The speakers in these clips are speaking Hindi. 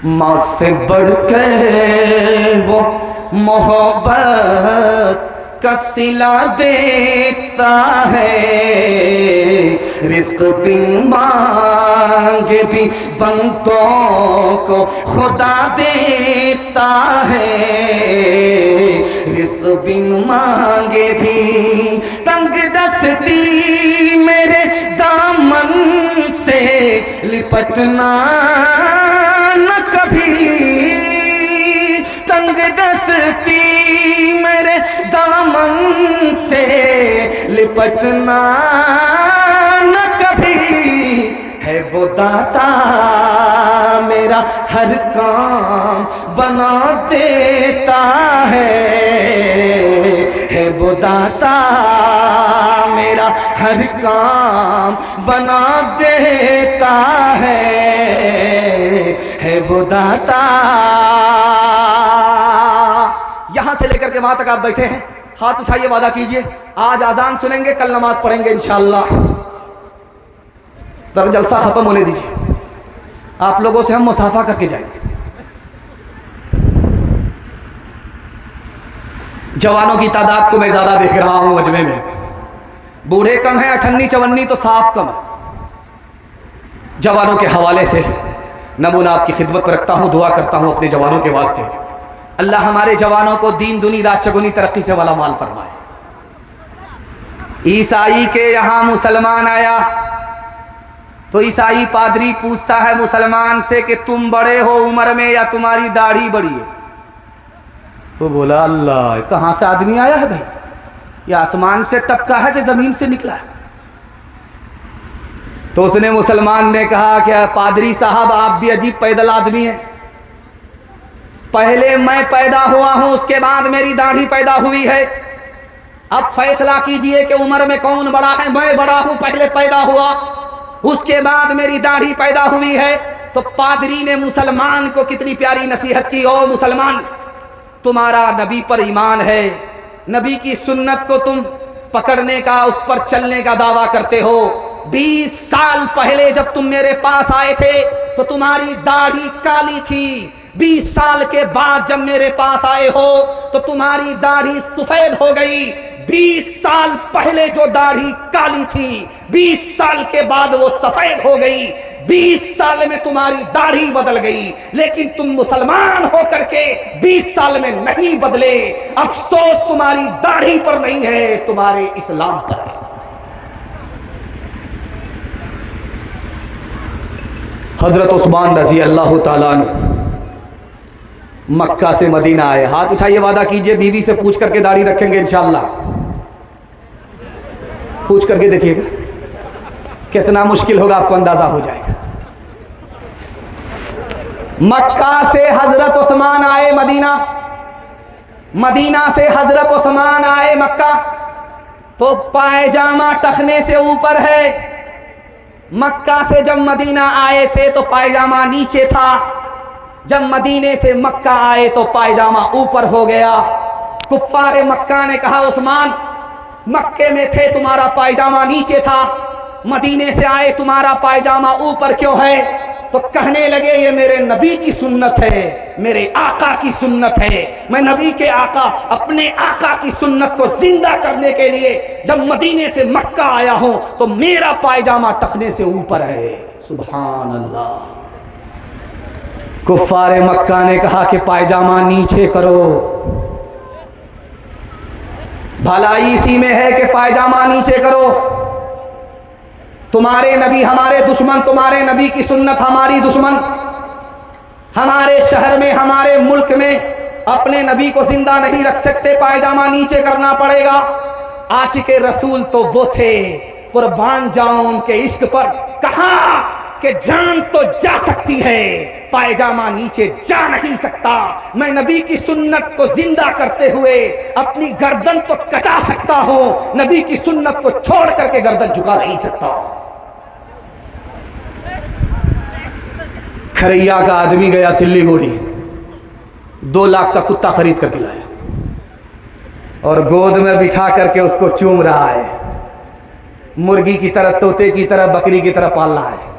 माँ से बढ़कर वो मोहब्बत का सिला देता है, रिज़्क़ बिन मांगे भी बंदों को खुदा देता है, रिज़्क़ बिन मांगे भी। तंग दस्ती मेरे दामन से लिपटना न कभी, तंग दस्ती मेरे दामन से लिपटना न कभी, है वो दाता मेरा हर काम बना देता है वो दाता मेरा हर काम बना देता है वो दाता। यहां से लेकर के वहां तक आप बैठे हैं, हाथ उठाइए, वादा कीजिए आज आजान सुनेंगे, कल नमाज पढ़ेंगे इंशाअल्लाह। पर जलसा खत्म होने दीजिए, आप लोगों से हम मुसाफा करके जाएंगे। जवानों की तादाद को मैं ज्यादा देख रहा हूं मजमे में, बूढ़े कम हैं, अठन्नी चवन्नी तो साफ कम है। जवानों के हवाले से नमूना आपकी खिदमत पर रखता हूं, दुआ करता हूं अपने जवानों के वास्ते, अल्लाह हमारे जवानों को दीन दुनी रात चगुनी तरक्की से वाला माल फरमाए। ईसाई के यहाँ मुसलमान आया तो ईसाई पादरी पूछता है मुसलमान से कि तुम बड़े हो उम्र में या तुम्हारी दाढ़ी बड़ी है? तो बोला अल्लाह कहाँ से आदमी आया है भाई, ये आसमान से टपका है कि जमीन से निकला है? तो उसने मुसलमान ने कहा कि पादरी साहब आप भी अजीब पैदल आदमी हैं, पहले मैं पैदा हुआ हूं उसके बाद मेरी दाढ़ी पैदा हुई है, अब फैसला कीजिए कि उम्र में कौन बड़ा है? मैं बड़ा हूं, पहले पैदा हुआ उसके बाद मेरी दाढ़ी पैदा हुई है। तो पादरी ने मुसलमान को कितनी प्यारी नसीहत की, ओ मुसलमान तुम्हारा नबी पर ईमान है, नबी की सुन्नत को तुम पकड़ने का, उस पर चलने का दावा करते हो। 20 साल पहले जब तुम मेरे पास आए थे तो तुम्हारी दाढ़ी काली थी, 20 साल के बाद जब मेरे पास आए हो तो तुम्हारी दाढ़ी सफेद हो गई। 20 साल पहले जो दाढ़ी काली थी 20 साल के बाद वो सफेद हो गई, 20 साल में तुम्हारी दाढ़ी बदल गई, लेकिन तुम मुसलमान होकर के 20 साल में नहीं बदले। अफसोस तुम्हारी दाढ़ी पर नहीं है, तुम्हारे इस्लाम पर है। हजरत उस्मान रजी अल्लाह ताला अन्हु मक्का से मदीना आए, हाथ उठाइए, वादा कीजिए बीवी से पूछ करके दाढ़ी रखेंगे इंशाअल्लाह। पूछ करके देखिएगा कितना मुश्किल होगा, आपको अंदाजा हो जाएगा। मक्का से हजरत उस्मान आए मदीना, मदीना से हजरत उस्मान आए मक्का, तो पायजामा टखने से ऊपर है। मक्का से जब मदीना आए थे तो पायजामा नीचे था, जब मदीने से मक्का आए तो पायजामा ऊपर हो गया। कुफ्फारे मक्का ने कहा उस्मान मक्के में थे तुम्हारा पायजामा नीचे था, मदीने से आए तुम्हारा पायजामा ऊपर क्यों है? तो कहने लगे ये मेरे नबी की सुन्नत है, मेरे आका की सुन्नत है। मैं नबी के आका, अपने आका की सुन्नत को जिंदा करने के लिए जब मदीने से मक्का आया हूं तो मेरा पायजामा टखने से ऊपर है। सुभान अल्लाह। कुफ्फारे मक्का ने कहा कि पायजामा नीचे करो, भलाई इसी में है कि पायजामा नीचे करो। तुम्हारे नबी हमारे दुश्मन, तुम्हारे नबी की सुन्नत हमारी दुश्मन। हमारे शहर में, हमारे मुल्क में अपने नबी को जिंदा नहीं रख सकते, पायजामा नीचे करना पड़ेगा। आशिके रसूल तो वो थे, कुर्बान जाऊं उनके इश्क पर। कहा कि जान तो जा सकती है, पायजामा नीचे जा नहीं सकता। मैं नबी की सुन्नत को जिंदा करते हुए अपनी गर्दन तो कटा सकता हूं, नबी की सुन्नत को छोड़ करके गर्दन झुका नहीं सकता। खरैया का आदमी गया सिल्लीगुड़ी, 2 लाख का कुत्ता खरीद करके लाया और गोद में बिठा करके उसको चूम रहा है, मुर्गी की तरह, तोते की तरह, बकरी की तरह पाल रहा है।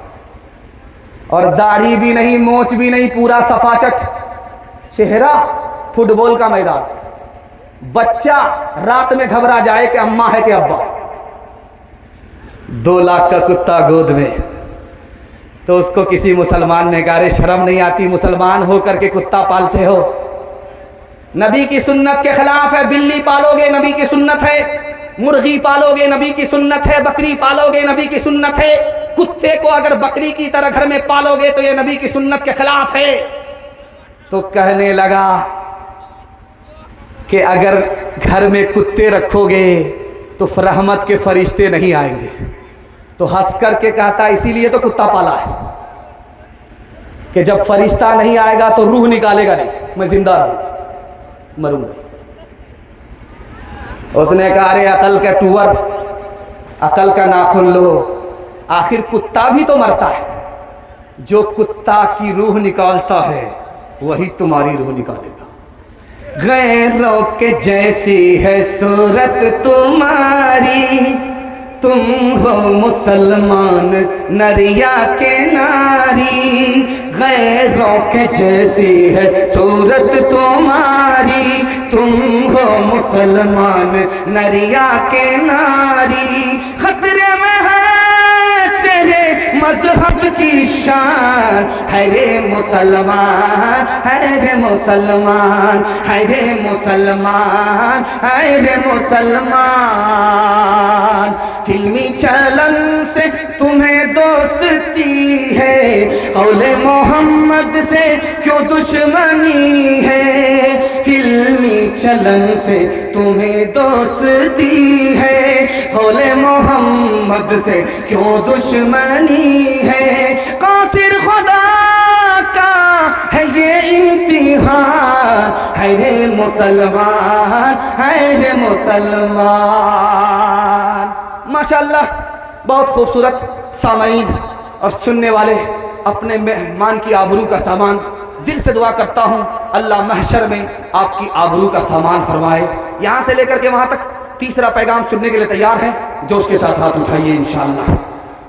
और दाढ़ी भी नहीं, मोच भी नहीं, पूरा सफाचट चेहरा, फुटबॉल का मैदान। बच्चा रात में घबरा जाए कि अम्मा है कि अब्बा। 2 लाख का कुत्ता गोद में, तो उसको किसी मुसलमान ने कहा, अरे शर्म नहीं आती, मुसलमान होकर के कुत्ता पालते हो? नबी की सुन्नत के खिलाफ है। बिल्ली पालोगे, नबी की सुन्नत है। मुर्गी पालोगे, नबी की सुन्नत है। बकरी पालोगे, नबी की सुन्नत है। कुत्ते को अगर बकरी की तरह घर में पालोगे तो ये नबी की सुन्नत के खिलाफ है। तो कहने लगा कि अगर घर में कुत्ते रखोगे तो रहमत के फरिश्ते नहीं आएंगे। तो हंस करके कहता, इसीलिए तो कुत्ता पाला है कि जब फरिश्ता नहीं आएगा तो रूह निकालेगा नहीं, मैं जिंदा रहूं, मरूंगा। उसने कहा, अरे अकल का टूअर, अकल का नाखून लो, आखिर कुत्ता भी तो मरता है। जो कुत्ता की रूह निकालता है वही तुम्हारी रूह निकालेगा। गैरों के जैसी है सूरत तुम्हारी, तुम हो मुसलमान नरिया के नारी। गैरों के जैसी है सूरत तुम्हारी, तुम हो मुसलमान नरिया के नारी। खतरे में है तेरे मजहब की शान, है रे मुसलमान, है रे मुसलमान, है रे मुसलमान, है रे मुसलमान। फिल्मी चलन से तुम्हें दोस्ती है, कौले मोहम्मद से क्यों दुश्मनी है? फिल्मी चलन से तुम्हें दोस्ती है, कौले मोहम्मद से क्यों दुश्मनी है? कासिर खुदा का है ये इम्तिहान, है रे मुसलमान, है रे मुसलमान। माशाअल्लाह, बहुत खूबसूरत सामाईन और सुनने वाले अपने मेहमान की आबरू का सामान। दिल से दुआ करता हूँ अल्लाह महशर में आपकी आबरू का सामान फरमाए। यहाँ से लेकर के वहाँ तक तीसरा पैगाम सुनने के लिए तैयार हैं? जो उसके साथ हाथ उठाइए इंशाअल्लाह।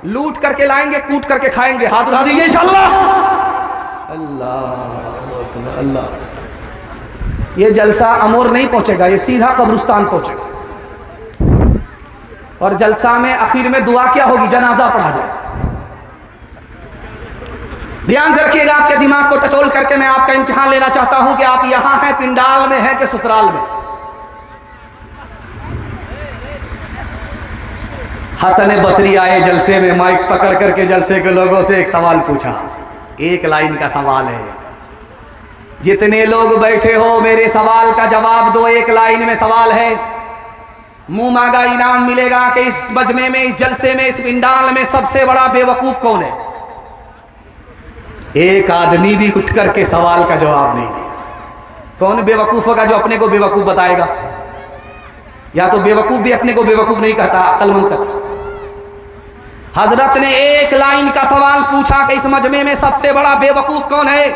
लूट करके लाएंगे, कूट करके खाएंगे, हाथ उठा दीजिए इंशाअल्लाह। अल्लाह अल्लाह। ये जलसा अमोर नहीं पहुंचेगा, ये सीधा कब्रिस्तान पहुंचेगा। और जलसा में आखिर में दुआ क्या होगी? जनाजा पढ़ा जाए। ध्यान से रखिएगा, आपके दिमाग को टटोल करके मैं आपका इम्तिहान लेना चाहता हूं कि आप यहां हैं, पिंडाल में हैं कि ससुराल में। हसन बसरी आए जलसे में, माइक पकड़ करके जलसे के लोगों से एक सवाल पूछा। एक लाइन का सवाल है, जितने लोग बैठे हो मेरे सवाल का जवाब दो। एक लाइन में सवाल है, मुंह मांगा इनाम मिलेगा कि इस मजमे में, इस जलसे में, इस पिंडाल में सबसे बड़ा बेवकूफ कौन है? एक आदमी भी उठ करके सवाल का जवाब नहीं दे। कौन बेवकूफ होगा जो अपने को बेवकूफ बताएगा? या तो बेवकूफ भी अपने को बेवकूफ नहीं कहता, अक्लमंद कहता। हजरत ने एक लाइन का सवाल पूछा कि इस मजमे में सबसे बड़ा बेवकूफ कौन है?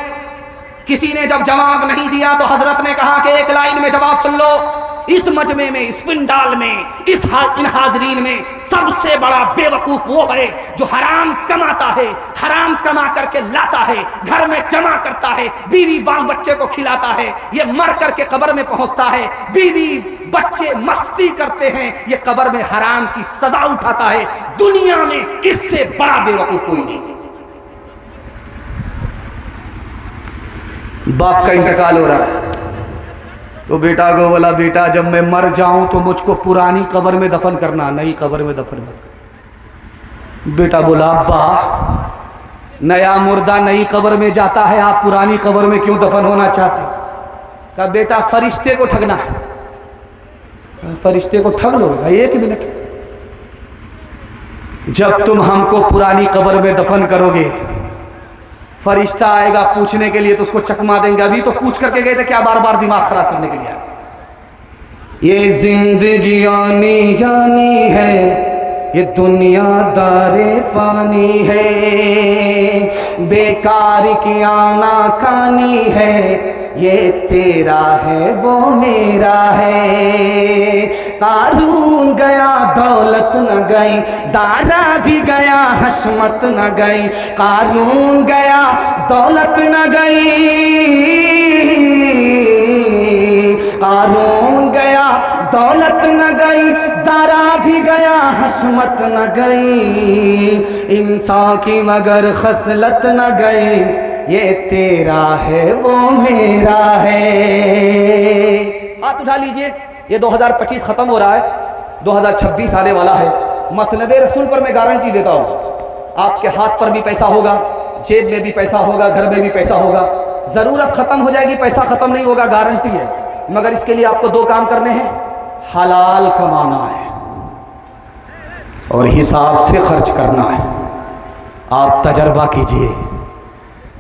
किसी ने जब जवाब नहीं दिया तो हजरत ने कहा कि एक लाइन में जवाब सुन लो। इस मजमे में, इस पिंडाल में, इन हाजरीन में सबसे बड़ा बेवकूफ वो है जो हराम कमाता है, हराम कमा करके लाता है, घर में जमा करता है, बीवी बाल बच्चे को खिलाता है, ये मर करके कब्र में पहुंचता है, बीवी बच्चे मस्ती करते हैं, ये कब्र में हराम की सजा उठाता है। दुनिया में इससे बड़ा बेवकूफ कोई नहीं। बाप का इंतकाल हो रहा है तो बेटा को बोला, बेटा जब मैं मर जाऊं तो मुझको पुरानी कब्र में दफन करना, नई कब्र में दफन मत। बेटा बोला, अब्बा नया मुर्दा नई कब्र में जाता है, आप पुरानी कब्र में क्यों दफन होना चाहते? कहा बेटा फरिश्ते को ठगना है। फरिश्ते को ठग लो? एक मिनट, जब तुम हमको पुरानी कब्र में दफन करोगे फरिश्ता आएगा पूछने के लिए तो उसको चकमा देंगे। अभी तो पूछ करके गए थे, क्या बार बार दिमाग खराब करने के लिए आए? ये जिंदगी आनी जानी है, ये दुनिया दारे फानी है, बेकार की आना खानी है, ये तेरा है वो मेरा है। कारून गया दौलत न गई, दारा भी गया हशमत न गई। कारून गया दौलत न गई, कारून गया दौलत न गई, दारा भी गया हशमत न गई। इंसान की मगर खसलत न गई, ये तेरा है वो मेरा है। हाथ उठा लीजिए। ये 2025 खत्म हो रहा है, 2026 आने वाला है। मसनद रसूल पर मैं गारंटी देता हूँ, आपके हाथ पर भी पैसा होगा, जेब में भी पैसा होगा, घर में भी पैसा होगा। ज़रूरत ख़त्म हो जाएगी, पैसा ख़त्म नहीं होगा, गारंटी है। मगर इसके लिए आपको दो काम करने हैं, हलाल कमाना है और हिसाब से खर्च करना है। आप तजर्बा कीजिए,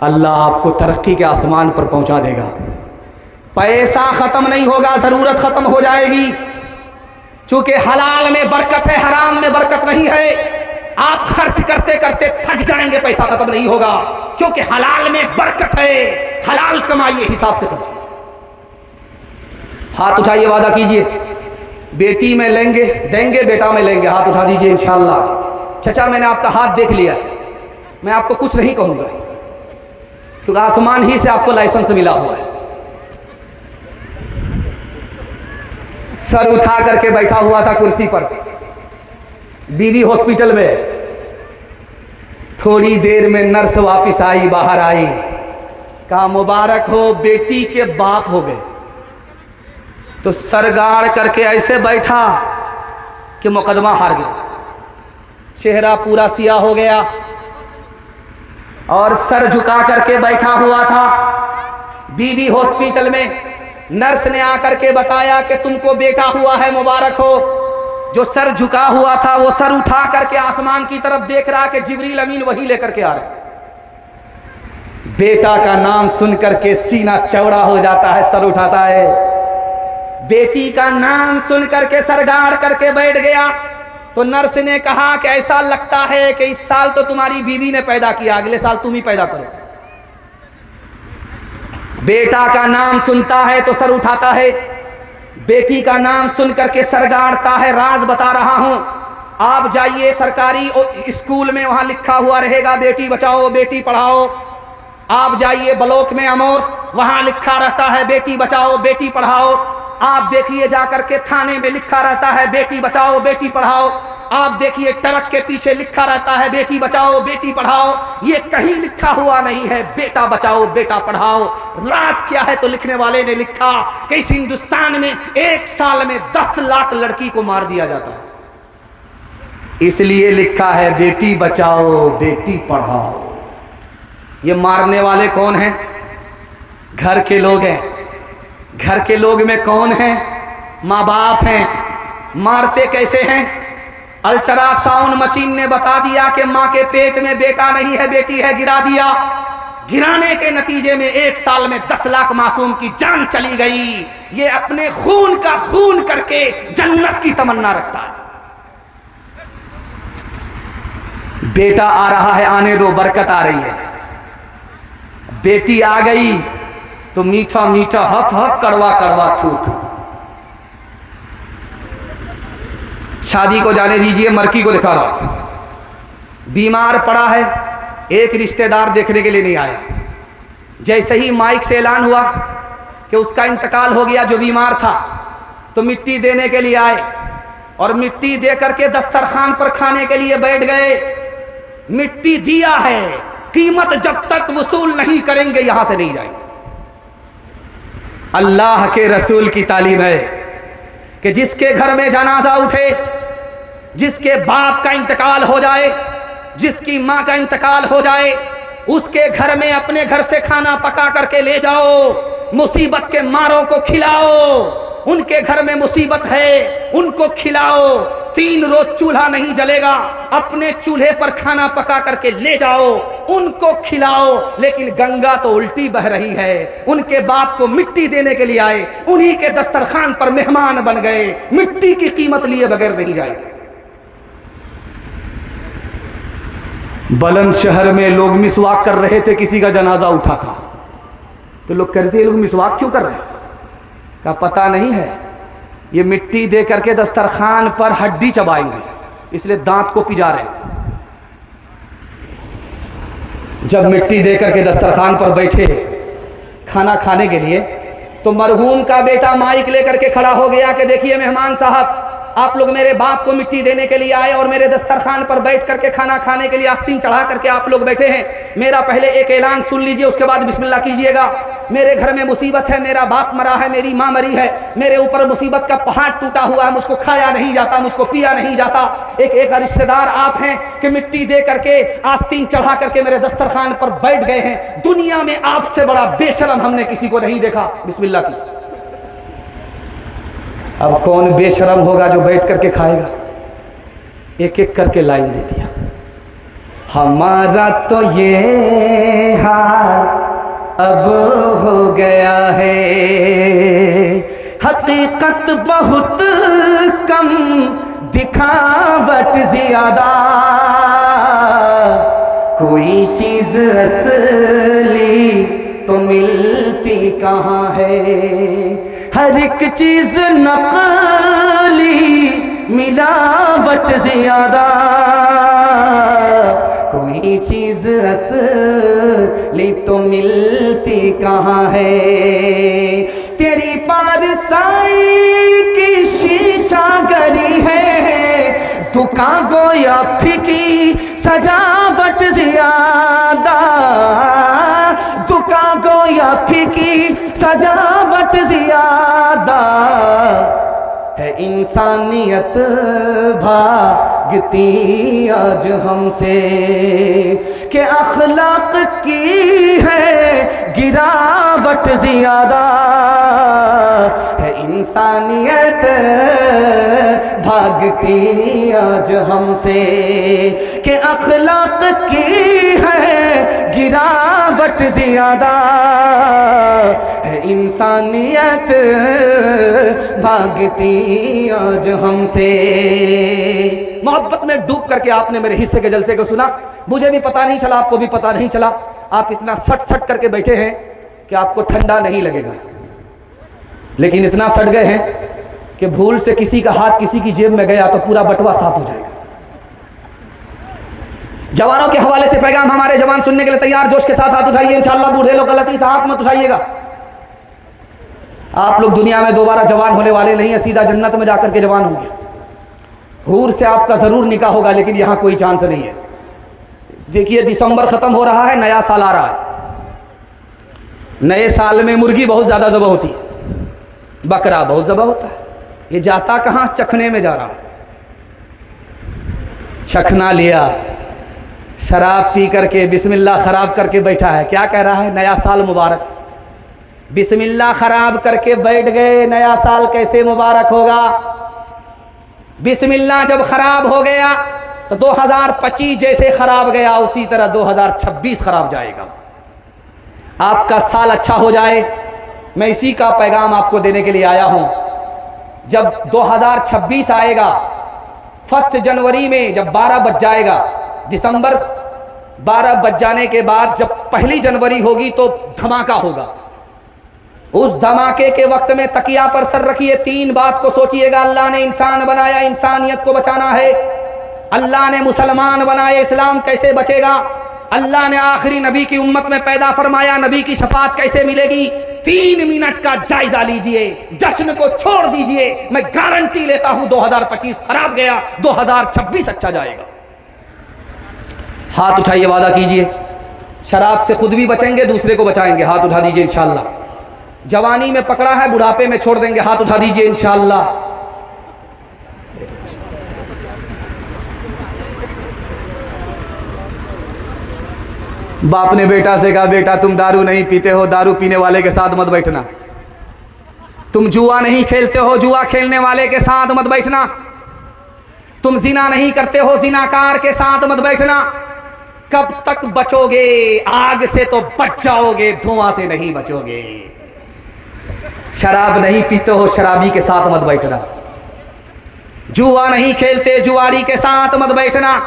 अल्लाह आपको तरक्की के आसमान पर पहुंचा देगा। पैसा ख़त्म नहीं होगा, ज़रूरत ख़त्म हो जाएगी। चूँकि हलाल में बरकत है, हराम में बरकत नहीं है। आप खर्च करते करते थक जाएंगे, पैसा ख़त्म नहीं होगा, क्योंकि हलाल में बरकत है। हलाल कमाइए, हिसाब से खर्च कीजिए। हाथ उठाइए, वादा कीजिए, बेटी में लेंगे देंगे, बेटा में लेंगे। हाथ उठा दीजिए इंशाअल्लाह। चचा मैंने आपका हाथ देख लिया, मैं आपको कुछ नहीं कहूँगा, क्योंकि आसमान ही से आपको लाइसेंस मिला हुआ है। सर उठा करके बैठा हुआ था कुर्सी पर, बीवी हॉस्पिटल में। थोड़ी देर में नर्स वापस आई, बाहर आई, कहा मुबारक हो, बेटी के बाप हो गए। तो सर गाड़ करके ऐसे बैठा कि मुकदमा हार गया। चेहरा पूरा सियाह हो गया और सर झुका करके बैठा हुआ था। बीवी हॉस्पिटल में नर्स ने आकर के बताया कि तुमको बेटा हुआ है, मुबारक हो। जो सर झुका हुआ था वो सर उठा करके आसमान की तरफ देख रहा कि जिब्रील अमीन वही लेकर के आ रहे। बेटा का नाम सुन करके सीना चौड़ा हो जाता है, सर उठाता है। बेटी का नाम सुन करके सर गाड़ करके बैठ गया। तो नर्स ने कहा कि ऐसा लगता है कि इस साल तो तुम्हारी बीवी ने पैदा किया, अगले साल तुम ही पैदा करो। बेटा का नाम सुनता है तो सर उठाता है, बेटी का नाम सुन करके सर गाड़ता है। राज बता रहा हूं, आप जाइए सरकारी स्कूल में, वहां लिखा हुआ रहेगा बेटी बचाओ बेटी पढ़ाओ। आप जाइए ब्लॉक में अमोर, वहां लिखा रहता है बेटी बचाओ बेटी पढ़ाओ। आप देखिए जाकर के थाने में लिखा रहता है बेटी बचाओ बेटी पढ़ाओ। आप देखिए ट्रक के पीछे लिखा रहता है बेटी बचाओ बेटी पढ़ाओ। ये कहीं लिखा हुआ नहीं है बेटा बचाओ बेटा पढ़ाओ। राज क्या है? तो लिखने वाले ने लिखा कि इस हिंदुस्तान में एक साल में 10 लाख लड़की को मार दिया जाता है, इसलिए लिखा है बेटी बचाओ बेटी पढ़ाओ। ये मारने वाले कौन हैं? घर के लोग हैं। घर के लोग में कौन है? माँ बाप हैं। मारते कैसे हैं? अल्ट्रासाउंड मशीन ने बता दिया कि माँ के पेट में बेटा नहीं है बेटी है, गिरा दिया। गिराने के नतीजे में एक साल में 10 लाख मासूम की जान चली गई। ये अपने खून का खून करके जन्नत की तमन्ना रखता है। बेटा आ रहा है, आने दो, बरकत आ रही है। बेटी आ गई तो मीठा मीठा हफ हफ कड़वा कड़वा थू थू। शादी को जाने दीजिए, मरकी को दिखा रहा। बीमार पड़ा है, एक रिश्तेदार देखने के लिए नहीं आया। जैसे ही माइक से ऐलान हुआ कि उसका इंतकाल हो गया जो बीमार था, तो मिट्टी देने के लिए आए और मिट्टी दे करके दस्तरखान पर खाने के लिए बैठ गए। मिट्टी दिया है, कीमत जब तक वसूल नहीं करेंगे यहां से नहीं जाएंगे। अल्लाह के रसूल की तालीम है कि जिसके घर में जनाजा उठे, जिसके बाप का इंतकाल हो जाए, जिसकी माँ का इंतकाल हो जाए, उसके घर में अपने घर से खाना पका करके ले जाओ, मुसीबत के मारों को खिलाओ। उनके घर में मुसीबत है, उनको खिलाओ। 3 रोज चूल्हा नहीं जलेगा, अपने चूल्हे पर खाना पका करके ले जाओ, उनको खिलाओ। लेकिन गंगा तो उल्टी बह रही है। उनके बाप को मिट्टी देने के लिए आए, उन्हीं के दस्तरखान पर मेहमान बन गए। मिट्टी की कीमत लिए बगैर नहीं जाएंगे। बुलंदशहर में लोग मिसवाक कर रहे थे, किसी का जनाजा उठा था। तो लोग कहते हैं ये लोग मिसवाक क्यों कर रहे हैं? का पता नहीं है, ये मिट्टी दे करके दस्तरखान पर हड्डी चबाएंगे, इसलिए दांत को पिजा रहे हैं। जब मिट्टी दे करके दस्तरखान पर बैठे खाना खाने के लिए, तो मरहूम का बेटा माइक लेकर के खड़ा हो गया कि देखिए मेहमान साहब, आप लोग मेरे बाप को मिट्टी देने के लिए आए और मेरे दस्तरखान पर बैठ करके खाना खाने के लिए आस्तीन चढ़ा करके आप लोग बैठे हैं। मेरा पहले एक ऐलान सुन लीजिए, उसके बाद बिस्मिल्लाह कीजिएगा। मेरे घर में मुसीबत है, मेरा बाप मरा है, मेरी माँ मरी है, मेरे ऊपर मुसीबत का पहाड़ टूटा हुआ है, मुझको खाया नहीं जाता, मुझको पिया नहीं जाता। एक रिश्तेदार आप हैं कि मिट्टी दे करके आस्तीन चढ़ा करके मेरे दस्तरखान पर बैठ गए हैं। दुनिया में आपसे बड़ा बेशरम हमने किसी को नहीं देखा। बिस्मिल्लाह कीजिए। अब कौन बेशरम होगा जो बैठ करके खाएगा? एक एक करके लाइन दे दिया। हमारा तो ये हाल अब हो गया है, हकीकत बहुत कम, दिखावट ज्यादा, कोई चीज असली तो मिलती कहाँ है, हर एक चीज नकली, मिलावट ज्यादा, कोई चीज असली तो मिलती कहाँ है। तेरी पारसाई की शीशा गरी है, दुकान गोया फीकी, सजावट ज्यादा, दुकान गोया फीकी, सजावट ज्यादा, है इंसानियत भागती आज हमसे, के अखलाक की है गिरावट ज्यादा, है इंसानियत भागती आज हमसे, के अखलाक की है गिरावट ज्यादा, है इंसानियत भागती आज हमसे। मोहब्बत में डूब करके आपने मेरे हिस्से के जलसे को सुना, मुझे भी पता नहीं चला, आपको भी पता नहीं चला। आप इतना सट सट करके बैठे हैं कि आपको ठंडा नहीं लगेगा, लेकिन इतना सट गए हैं कि भूल से किसी का हाथ किसी की जेब में गया तो पूरा बटुआ साफ हो जाएगा। जवानों के हवाले से पैगाम, हमारे जवान सुनने के लिए तैयार, जोश के साथ हाथ उठाइए इंशाअल्लाह। बूढ़े लोग गलती से हाथ मत उठाइएगा। आप लोग दुनिया में दोबारा जवान होने वाले नहीं है, सीधा जन्नत में जाकर के जवान होंगे। हूर से आपका जरूर निकाह होगा, लेकिन यहां कोई चांस नहीं है। देखिए दिसंबर खत्म हो रहा है, नया साल आ रहा है। नए साल में मुर्गी बहुत ज्यादा ज़बह होती है, बकरा बहुत ज़बह होता है। ये जाता कहां? चखने में जा रहा है। चखना लिया, शराब पी करके बिस्मिल्लाह खराब करके बैठा है। क्या कह रहा है? नया साल मुबारक। बिस्मिल्लाह खराब करके बैठ गए, नया साल कैसे मुबारक होगा? बिस्मिल्लाह जब खराब हो गया तो 2025 जैसे खराब गया उसी तरह 2026 खराब जाएगा। आपका साल अच्छा हो जाए, मैं इसी का पैगाम आपको देने के लिए आया हूं। जब 2026 आएगा, 1 जनवरी में जब 12 बज जाएगा, दिसंबर 12 बज जाने के बाद जब 1 जनवरी होगी तो धमाका होगा। उस धमाके के वक्त में तकिया पर सर रखिए, 3 बात को सोचिएगा। अल्लाह ने इंसान बनाया, इंसानियत को बचाना है। अल्लाह ने मुसलमान बनाए, इस्लाम कैसे बचेगा? अल्लाह ने आखिरी नबी की उम्मत में पैदा फरमाया, नबी की शफात कैसे मिलेगी? 3 मिनट का जायजा लीजिए, जश्न को छोड़ दीजिए। मैं गारंटी लेता हूं 2025 खराब गया, 2026 अच्छा जाएगा। हाथ उठाइए, वादा कीजिए। शराब से खुद भी बचेंगे, दूसरे को बचाएंगे। हाथ उठा दीजिए इंशाअल्लाह। जवानी में पकड़ा है, बुढ़ापे में छोड़ देंगे। हाथ उठा दीजिए इंशाअल्लाह। बाप ने बेटा से कहा, बेटा तुम दारू नहीं पीते हो, दारू पीने वाले के साथ मत बैठना। तुम जुआ नहीं खेलते हो, जुआ खेलने वाले के साथ मत बैठना। तुम जिना नहीं करते हो, जिनाकार के साथ मत बैठना। कब तक बचोगे? आग से तो बच जाओगे, धुआं से नहीं बचोगे। शराब नहीं पीते हो, शराबी के साथ मत बैठना। जुआ नहीं खेलते, जुआरी के साथ मत बैठना।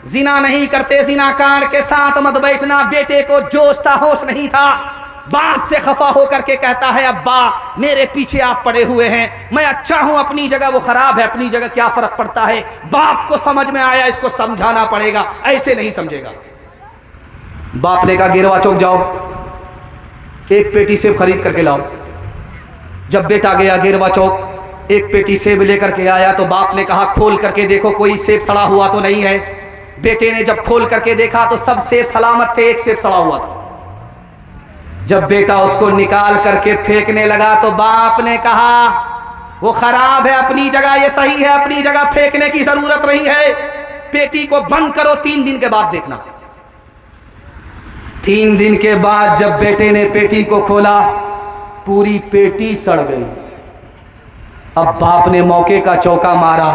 जिना नहीं करते, जिनाकार के साथ मत बैठना। बेटे को जोश था, होश नहीं था, बाप से खफा होकर के कहता है अब्बा मेरे पीछे आप पड़े हुए हैं, मैं अच्छा हूं अपनी जगह, वो खराब है अपनी जगह, क्या फर्क पड़ता है। बाप को समझ में आया, इसको समझाना पड़ेगा, ऐसे नहीं समझेगा। बाप ने कहा गिरवा चौक जाओ, एक पेटी सेब खरीद करके लाओ। जब बेटा गया गिरवा चौक, एक पेटी सेब लेकर के आया तो बाप ने कहा खोल करके देखो कोई सेब सड़ा हुआ तो नहीं है। बेटे ने जब खोल करके देखा तो सब सेब सलामत थे, एक सेब सड़ा हुआ था। जब बेटा उसको निकाल करके फेंकने लगा तो बाप ने कहा वो खराब है अपनी जगह, ये सही है अपनी जगह, फेंकने की जरूरत नहीं है, पेटी को बंद करो, 3 दिन के बाद देखना। 3 दिन के बाद जब बेटे ने पेटी को खोला, पूरी पेटी सड़ गई। अब बाप ने मौके का चौका मारा,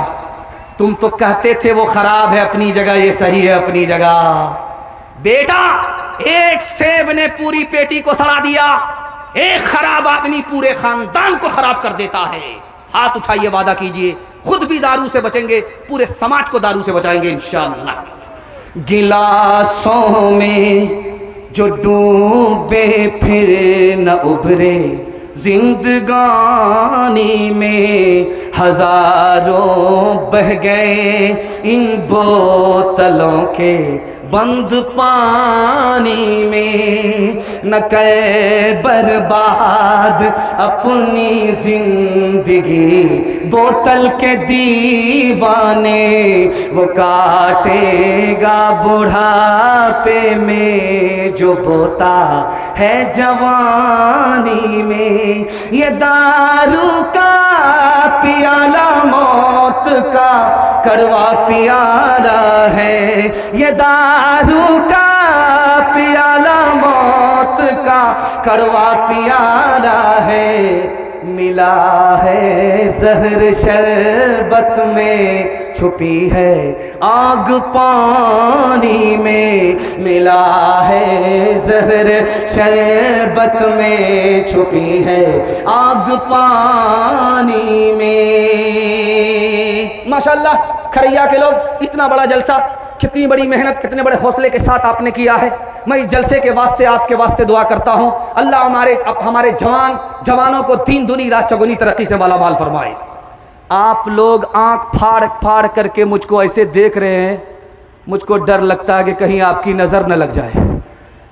तुम तो कहते थे वो खराब है अपनी जगह, ये सही है अपनी जगह। बेटा एक सेब ने पूरी पेटी को सड़ा दिया, एक खराब आदमी पूरे खानदान को खराब कर देता है। हाथ उठाइए, वादा कीजिए, खुद भी दारू से बचेंगे, पूरे समाज को दारू से बचाएंगे इंशाअल्लाह। गिलासों में जो डूबे फिर न उभरे, जिंदगानी में हजारों बह गए इन बोतलों के बंद पानी में। न करे बर्बाद अपनी जिंदगी बोतल के दीवाने, वो काटेगा बुढ़ापे में जो बोता है जवानी में। ये दारू का पियाला मौत का कड़वा पियाला है, ये दारू का पियाला मौत का कड़वा पियाला है। मिला है जहर शरबत में, छुपी है आग पानी में। मिला है जहर शरबत में, छुपी है आग पानी में। माशाअल्लाह खरैया के लोग, इतना बड़ा जलसा, कितनी बड़ी मेहनत, कितने बड़े हौसले के साथ आपने किया है। मैं इस जलसे के वास्ते आपके वास्ते दुआ करता हूं, अल्लाह हमारे जवानों को 3 दूनी रात चौगुनी तरक्की से माला माल फरमाए। आप लोग आंख फाड़ फाड़ करके मुझको ऐसे देख रहे हैं, मुझको डर लगता है कि कहीं आपकी नज़र न लग जाए,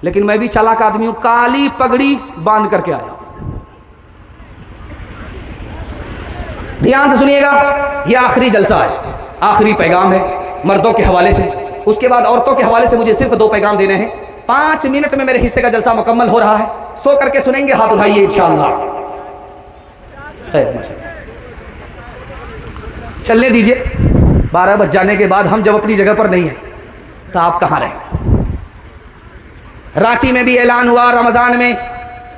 लेकिन मैं भी चालाक आदमी हूं, काली पगड़ी बांध करके आया। ध्यान से सुनिएगा, यह आखिरी जलसा है, आखिरी पैगाम है मर्दों के हवाले से। उसके बाद औरतों के हवाले से मुझे सिर्फ 2 पैगाम देने हैं। 5 मिनट में मेरे हिस्से का जलसा मुकम्मल हो रहा है, सो करके सुनेंगे, हाथ उठाइए इंशाअल्लाह। चलने दीजिए, 12 बज जाने के बाद हम जब अपनी जगह पर नहीं है तो आप कहाँ रहें। रांची में भी ऐलान हुआ रमज़ान में,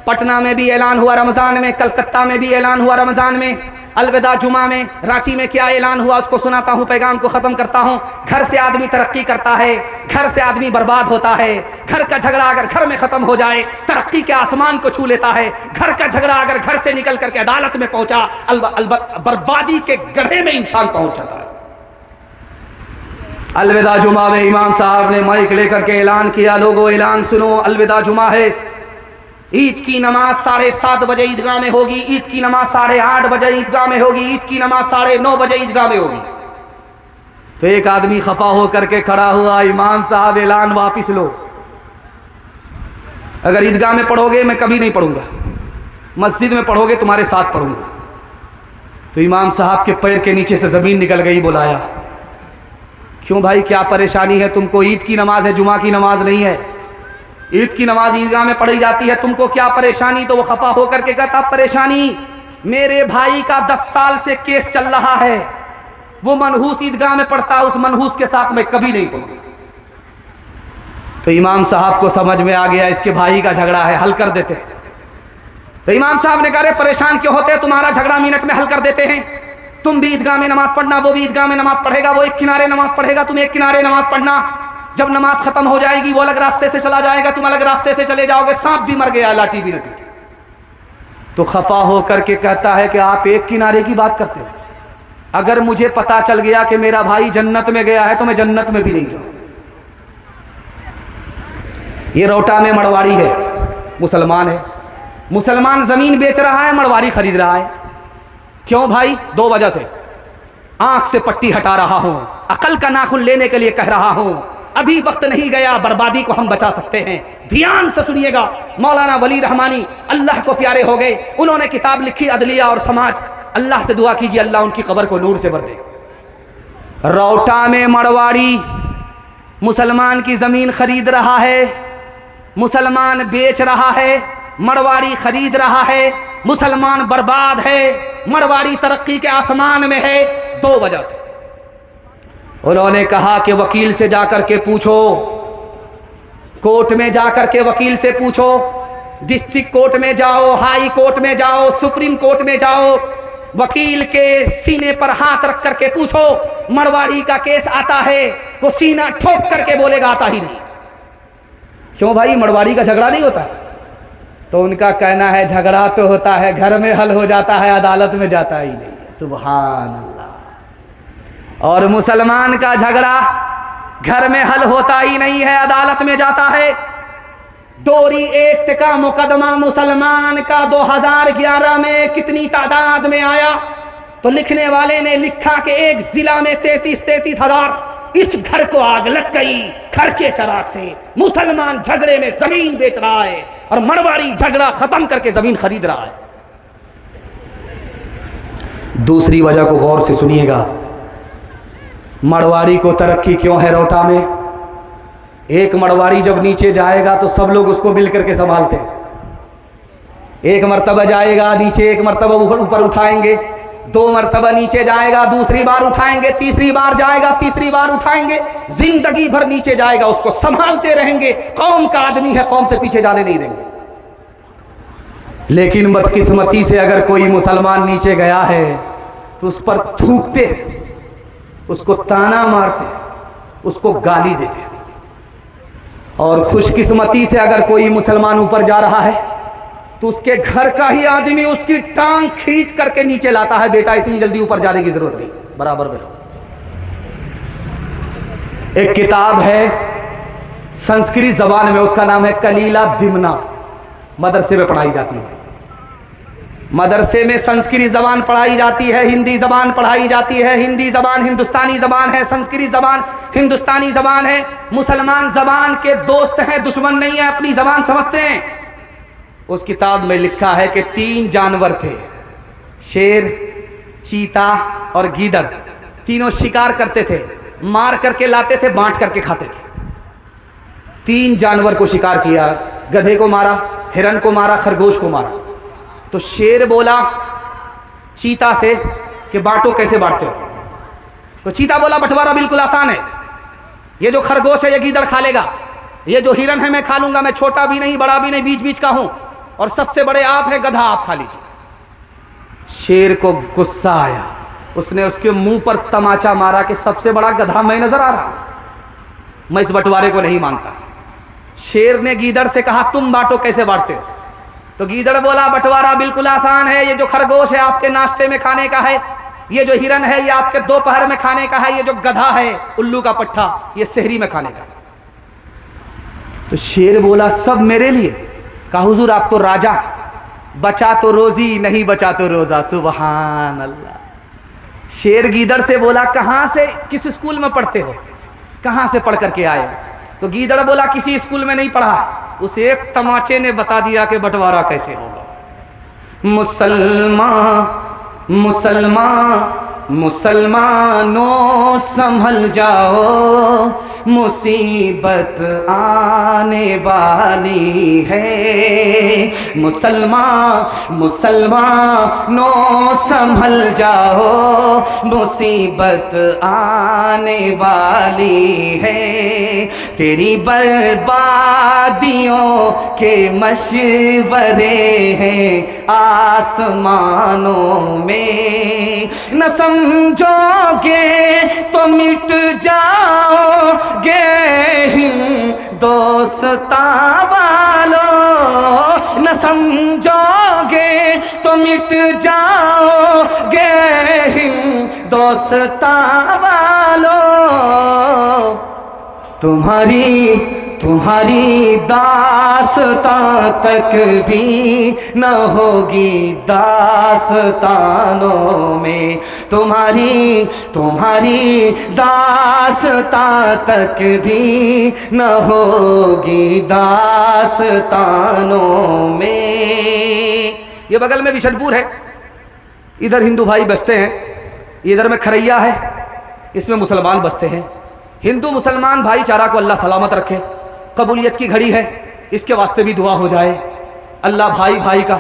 पटना में भी ऐलान हुआ रमज़ान में, कलकत्ता में भी ऐलान हुआ रमज़ान में, अलविदा जुमा में। रांची में क्या ऐलान हुआ उसको सुनाता हूँ, पैगाम को ख़त्म करता हूँ। घर से आदमी तरक्की करता है, घर से आदमी बर्बाद होता है। घर का झगड़ा अगर घर में ख़त्म हो जाए, तरक्की के आसमान को छू लेता है। घर का झगड़ा अगर घर से निकल करके अदालत में पहुँचा, बर्बादी के गड्ढे में इंसान पहुँच जाता है। अलविदा जुमा में इमाम साहब ने माइक लेकर के ऐलान किया, लोगों ऐलान सुनो, अलविदा जुमा है। ईद की नमाज 7:30 बजे ईदगाह में होगी, ईद की नमाज 8:30 बजे ईदगाह में होगी, ईद की नमाज 9:30 बजे ईदगाह में होगी। तो एक आदमी खफा होकर के खड़ा हुआ, इमाम साहब ऐलान वापिस लो, अगर ईदगाह में पढ़ोगे मैं कभी नहीं पढ़ूंगा, मस्जिद में पढ़ोगे तुम्हारे साथ पढ़ूंगा। तो इमाम साहब के पैर के नीचे से जमीन निकल गई। बुलाया, क्यों भाई क्या परेशानी है तुमको? ईद की नमाज है, जुमा की नमाज नहीं है। ईद की नमाज ईदगाह में पढ़ी जाती है, तुमको क्या परेशानी? तो वो खफा होकर के कहता, परेशानी मेरे भाई का 10 साल से केस चल रहा है, वो मनहूस ईदगाह में पढ़ता है, उस मनहूस के साथ मैं कभी नहीं पढ़ूंगा। तो इमाम साहब को समझ में आ गया इसके भाई का झगड़ा है, हल कर देते हैं। तो इमाम साहब ने कहा, परेशान क्यों होते, तुम्हारा झगड़ा मिनट में हल कर देते हैं। तुम भी ईदगाह में नमाज पढ़ना, वो भी ईदगाह में नमाज पढ़ेगा, वो एक किनारे नमाज पढ़ेगा, तुम एक किनारे नमाज पढ़ना। जब नमाज खत्म हो जाएगी वो अलग रास्ते से चला जाएगा, तुम अलग रास्ते से चले जाओगे, सांप भी मर गया, लाठी भी न टूटी। तो खफा होकर के कहता है कि आप एक किनारे की बात करते हो, अगर मुझे पता चल गया कि मेरा भाई जन्नत में गया है तो मैं जन्नत में भी नहीं जाऊँ। ये रोटा में मड़वाड़ी है, मुसलमान है, मुसलमान ज़मीन बेच रहा है, मड़वाड़ी खरीद रहा है। क्यों भाई? दो वजह से। आंख से पट्टी हटा रहा हूं, अकल का नाखून लेने के लिए कह रहा हूं, अभी वक्त नहीं गया, बर्बादी को हम बचा सकते हैं। ध्यान से सुनिएगा, मौलाना वली रहमानी अल्लाह को प्यारे हो गए, उन्होंने किताब लिखी अदलिया और समाज। अल्लाह से दुआ कीजिए अल्लाह उनकी कब्र को नूर से भर दे। रौटा में मड़वाड़ी मुसलमान की ज़मीन खरीद रहा है, मुसलमान बेच रहा है, मड़वाड़ी खरीद रहा है, मुसलमान बर्बाद है, मड़वाड़ी तरक्की के आसमान में है। दो वजह से। उन्होंने कहा कि वकील से जाकर के पूछो, कोर्ट में जाकर के वकील से पूछो, डिस्ट्रिक्ट कोर्ट में जाओ, हाई कोर्ट में जाओ, सुप्रीम कोर्ट में जाओ, वकील के सीने पर हाथ रख करके पूछो, मड़वाड़ी का केस आता है, वो सीना ठोक करके बोलेगा आता ही नहीं। क्यों भाई? मड़वाड़ी का झगड़ा नहीं होता? तो उनका कहना है झगड़ा तो होता है, घर में हल हो जाता है, अदालत में जाता ही नहीं। सुभान अल्लाह। और मुसलमान का झगड़ा घर में हल होता ही नहीं है, अदालत में जाता है। डोरी एक्ट का मुकदमा मुसलमान का 2011 में कितनी तादाद में आया? तो लिखने वाले ने लिखा कि एक जिला में 33 हजार। इस घर को आग लग गई घर के चराग से। मुसलमान झगड़े में जमीन बेच रहा है और मड़वाड़ी झगड़ा खत्म करके जमीन खरीद रहा है। दूसरी वजह को गौर से सुनिएगा, मड़वाड़ी को तरक्की क्यों है रौटा में? एक मड़वाड़ी जब नीचे जाएगा तो सब लोग उसको मिल करके संभालते हैं। एक मर्तबा जाएगा नीचे, एक मर्तबा ऊपर उठाएंगे, दो मर्तबा नीचे जाएगा, दूसरी बार उठाएंगे, तीसरी बार जाएगा, तीसरी बार उठाएंगे, जिंदगी भर नीचे जाएगा, उसको संभालते रहेंगे। कौम का आदमी है, कौम से पीछे जाने नहीं देंगे। लेकिन बदकिस्मती से अगर कोई मुसलमान नीचे गया है तो उस पर थूकते, उसको ताना मारते, उसको गाली देते। और खुशकिस्मती से अगर कोई मुसलमान ऊपर जा रहा है तो उसके घर का ही आदमी उसकी टांग खींच करके नीचे लाता है, बेटा इतनी जल्दी ऊपर जाने की जरूरत नहीं, बराबर में रहो। एक किताब है संस्कृत जबान में, उसका नाम है कलीला दिमना, मदरसे में पढ़ाई जाती है। मदरसे में संस्कृत जबान पढ़ाई जाती है, हिंदी जबान पढ़ाई जाती है। हिंदी जबान हिंदुस्तानी जबान है, संस्कृत जबान हिंदुस्तानी जबान है। मुसलमान जबान के दोस्त हैं, दुश्मन नहीं है, अपनी जबान समझते हैं। उस किताब में लिखा है कि 3 जानवर थे, शेर, चीता और गीदड़। तीनों शिकार करते थे, मार करके लाते थे, बांट करके खाते थे। 3 जानवर को शिकार किया, गधे को मारा, हिरन को मारा, खरगोश को मारा। तो शेर बोला चीता से कि बांटो, कैसे बांटते हो? तो चीता बोला बंटवारा बिल्कुल आसान है, ये जो खरगोश है ये गीदड़ खा लेगा, ये जो हिरन है मैं खा लूंगा, मैं छोटा भी नहीं बड़ा भी नहीं, बीच बीच का हूं, और सबसे बड़े आप है, गधा आप खा लीजिए। शेर को गुस्सा आया, उसने उसके मुंह पर तमाचा मारा कि सबसे बड़ा गधा मैं नजर आ रहा, मैं इस बंटवारे को नहीं मानता। शेर ने गीदड़ से कहा तुम बांटो, कैसे बांटते हो? तो गीदड़ बोला बंटवारा बिल्कुल आसान है, ये जो खरगोश है आपके नाश्ते में खाने का है, ये जो हिरन है ये आपके दोपहर में खाने का है, ये जो गधा है उल्लू का पट्टा ये सहरी में खाने का। तो शेर बोला सब मेरे लिए? कहा हुजूर आप तो राजा, बचा तो रोजी नहीं बचा तो रोजा। सुभान अल्लाह। शेर गीदड़ से बोला कहां से, किस स्कूल में पढ़ते हो, कहां से पढ़ करके आए? तो गीदड़ बोला किसी स्कूल में नहीं पढ़ा। उस एक तमाचे ने बता दिया कि बंटवारा कैसे होगा। मुसलमान मुसलमान मुसलमानों संभल जाओ, मुसीबत आने वाली है। मुसलमानों संभल जाओ, मुसीबत आने वाली है। तेरी बर्बादियों के मशवरे हैं आसमानों में, न समझोगे तो मिट जाओगे हिंदुस्तां वालों, न समझोगे तो मिट जाओगे हिंदुस्तां वालों। तुम्हारी तुम्हारी दास्तां तक भी न होगी दास्तानों में, तुम्हारी दास्तां तक भी न होगी दास्तानों में। ये बगल में बिशनपुर है, इधर हिंदू भाई बसते हैं, इधर में खरैया है, इसमें मुसलमान बसते हैं। हिंदू मुसलमान भाईचारा को अल्लाह सलामत रखे, कबूलियत की घड़ी है, इसके वास्ते भी दुआ हो जाए। अल्लाह भाई भाई का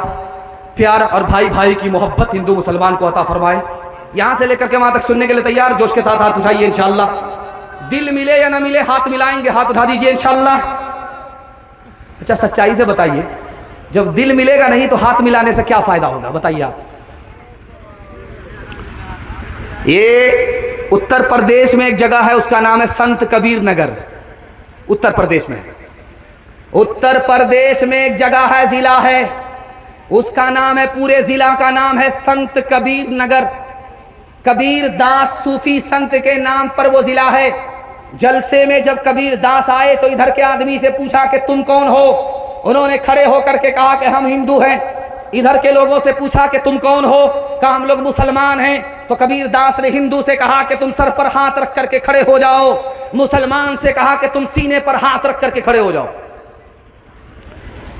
प्यार और भाई भाई की मोहब्बत हिंदू मुसलमान को अता फरमाए। यहाँ से लेकर के वहाँ तक सुनने के लिए तैयार? जोश के साथ हाथ उठाइए इंशाअल्लाह। दिल मिले या ना मिले, हाथ मिलाएंगे, हाथ उठा दीजिए इंशाअल्लाह। अच्छा सच्चाई से बताइए, जब दिल मिलेगा नहीं तो हाथ मिलाने से क्या फायदा होगा, बताइए आप। ये उत्तर प्रदेश में एक जगह है, उसका नाम है संत कबीर नगर, उत्तर प्रदेश में। उत्तर प्रदेश में एक जगह है, जिला है, उसका नाम है, पूरे जिला का नाम है संत कबीर नगर। कबीर दास सूफी संत के नाम पर वो जिला है। जलसे में जब कबीर दास आए तो इधर के आदमी से पूछा कि तुम कौन हो? उन्होंने खड़े होकर के कहा कि हम हिंदू हैं। इधर के लोगों से पूछा कि तुम कौन हो? कहा हम लोग मुसलमान हैं। तो कबीर दास ने हिंदू से कहा कि तुम सर पर हाथ रख करके खड़े हो जाओ। मुसलमान से कहा कि तुम सीने पर हाथ रख करके खड़े हो जाओ।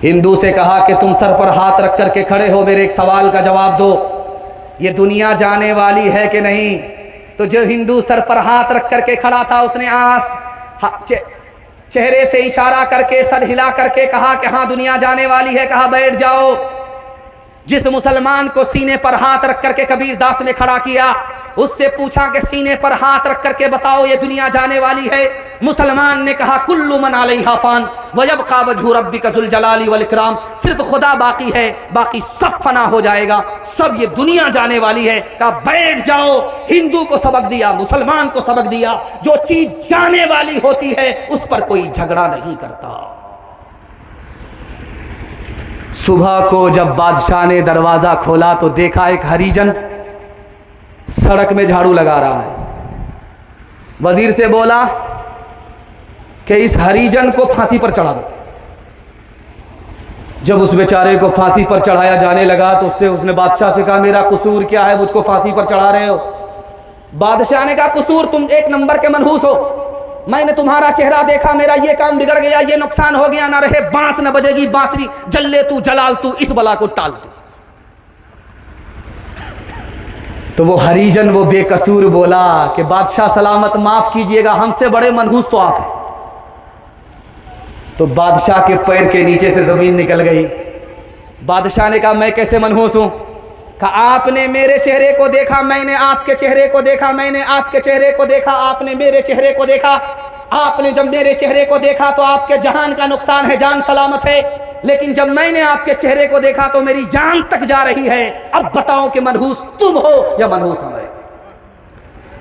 हिंदू से कहा कि तुम सर पर हाथ रख करके खड़े हो, मेरे एक सवाल का जवाब दो, ये दुनिया जाने वाली है कि नहीं? तो जो हिंदू सर पर हाथ रख करके खड़ा था उसने चेहरे से इशारा करके सर हिला करके कहा कि हाँ दुनिया जाने वाली है। कहा बैठ जाओ। जिस मुसलमान को सीने पर हाथ रख करके कबीर दास ने खड़ा किया, उससे पूछा कि सीने पर हाथ रख करके बताओ ये दुनिया जाने वाली है। मुसलमान ने कहा कुल्लु मन अलैहा फान वयबका वजहु रब्बिका ज़ुल जलाली वल इकराम, सिर्फ खुदा बाकी है, बाकी सब फना हो जाएगा, सब ये दुनिया जाने वाली है। कहा बैठ जाओ। हिंदू को सबक दिया, मुसलमान को सबक दिया, जो चीज जाने वाली होती है उस पर कोई झगड़ा नहीं करता। सुबह को जब बादशाह ने दरवाजा खोला तो देखा एक हरिजन सड़क में झाड़ू लगा रहा है। वजीर से बोला कि इस हरिजन को फांसी पर चढ़ा दो। जब उस बेचारे को फांसी पर चढ़ाया जाने लगा तो उसने बादशाह से कहा मेरा कसूर क्या है, मुझको फांसी पर चढ़ा रहे हो? बादशाह ने कहा कसूर तुम एक नंबर के मनहूस हो, मैंने तुम्हारा चेहरा देखा, मेरा ये काम बिगड़ गया, ये नुकसान हो गया, ना रहे बांस न बजेगी बांसुरी, जल्ले तू जलाल तू, इस बला को टाल तू। तो वो हरिजन वो बेकसूर बोला कि बादशाह सलामत, माफ कीजिएगा, हमसे बड़े मनहूस तो आप हैं। तो बादशाह के पैर के नीचे से जमीन निकल गई। बादशाह ने कहा मैं कैसे मनहूस हूं? कहा आपने मेरे चेहरे को देखा, मैंने आपके चेहरे को देखा, मैंने आपके चेहरे को देखा, आपने मेरे चेहरे को देखा। आपने जब मेरे चेहरे को देखा तो आपके जहान का नुकसान है, जान सलामत है, लेकिन जब मैंने आपके चेहरे को देखा तो मेरी जान तक जा रही है। अब बताओ कि मनहूस तुम हो या मनहूस हम हैं?